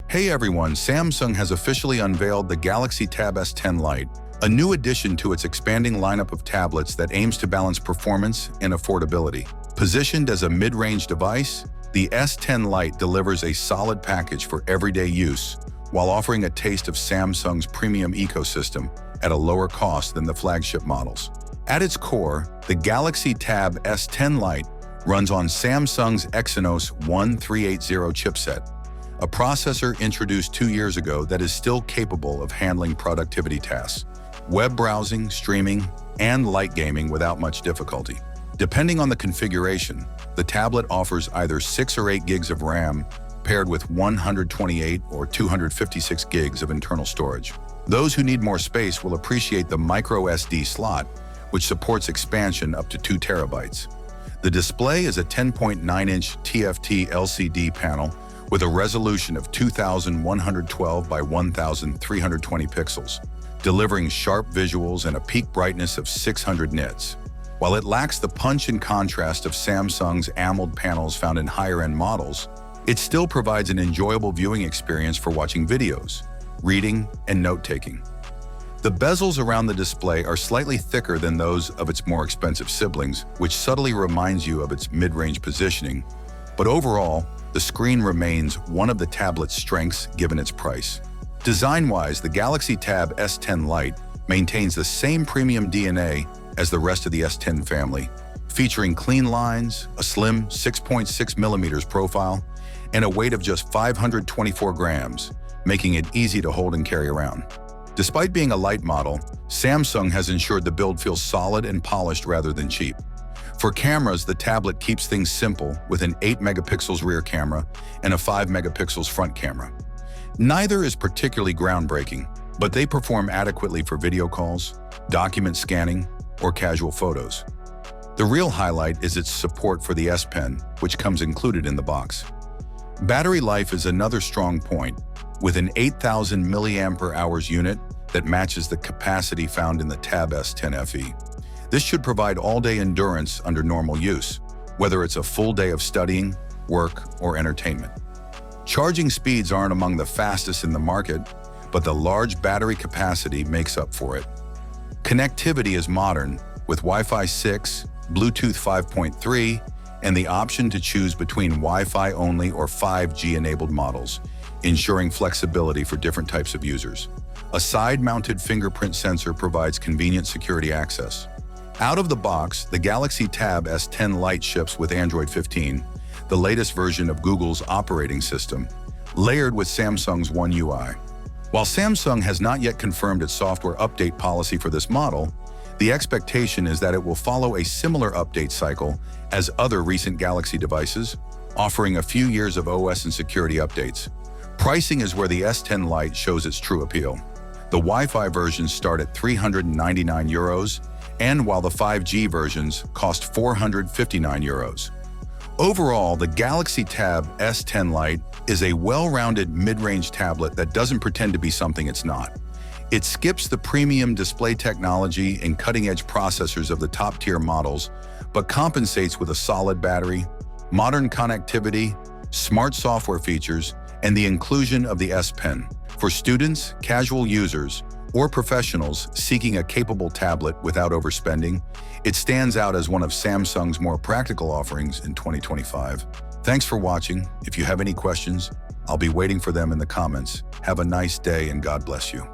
Hey everyone, Samsung has officially unveiled the Galaxy Tab S10 Lite, a new addition to its expanding lineup of tablets that aims to balance performance and affordability. Positioned as a mid-range device, the S10 Lite delivers a solid package for everyday use, while offering a taste of Samsung's premium ecosystem at a lower cost than the flagship models. At its core, the Galaxy Tab S10 Lite runs on Samsung's Exynos 1380 chipset, a processor introduced 2 years ago that is still capable of handling productivity tasks, web browsing, streaming, and light gaming without much difficulty. Depending on the configuration, the tablet offers either 6 or 8 gigs of RAM paired with 128 or 256 gigs of internal storage. Those who need more space will appreciate the micro SD slot, which supports expansion up to 2 terabytes. The display is a 10.9-inch TFT LCD panel with a resolution of 2112 by 1320 pixels, delivering sharp visuals and a peak brightness of 600 nits. While it lacks the punch and contrast of Samsung's AMOLED panels found in higher-end models, it still provides an enjoyable viewing experience for watching videos, reading, and note-taking. The bezels around the display are slightly thicker than those of its more expensive siblings, which subtly reminds you of its mid-range positioning, but overall, the screen remains one of the tablet's strengths given its price. Design-wise, the Galaxy Tab S10 Lite maintains the same premium DNA as the rest of the S10 family, featuring clean lines, a slim 6.6mm profile, and a weight of just 524 grams, making it easy to hold and carry around. Despite being a light model, Samsung has ensured the build feels solid and polished rather than cheap. For cameras, the tablet keeps things simple with an 8-megapixels rear camera and a 5-megapixels front camera. Neither is particularly groundbreaking, but they perform adequately for video calls, document scanning, or casual photos. The real highlight is its support for the S Pen, which comes included in the box. Battery life is another strong point, with an 8,000 mAh unit that matches the capacity found in the Tab S10 FE. This should provide all-day endurance under normal use, whether it's a full day of studying, work, or entertainment. Charging speeds aren't among the fastest in the market, but the large battery capacity makes up for it. Connectivity is modern, with Wi-Fi 6, Bluetooth 5.3, and the option to choose between Wi-Fi only or 5G-enabled models, ensuring flexibility for different types of users. A side-mounted fingerprint sensor provides convenient security access. Out of the box, the Galaxy Tab S10 Lite ships with Android 15, the latest version of Google's operating system, layered with Samsung's One UI. While Samsung has not yet confirmed its software update policy for this model, the expectation is that it will follow a similar update cycle as other recent Galaxy devices, offering a few years of OS and security updates. Pricing is where the S10 Lite shows its true appeal. The Wi-Fi versions start at €399, and while the 5G versions cost €459. Overall, the Galaxy Tab S10 Lite is a well-rounded mid-range tablet that doesn't pretend to be something it's not. It skips the premium display technology and cutting-edge processors of the top-tier models, but compensates with a solid battery, modern connectivity, smart software features, and the inclusion of the S Pen. For students, casual users, or professionals seeking a capable tablet without overspending, it stands out as one of Samsung's more practical offerings in 2025. Thanks for watching. If you have any questions, I'll be waiting for them in the comments. Have a nice day and God bless you.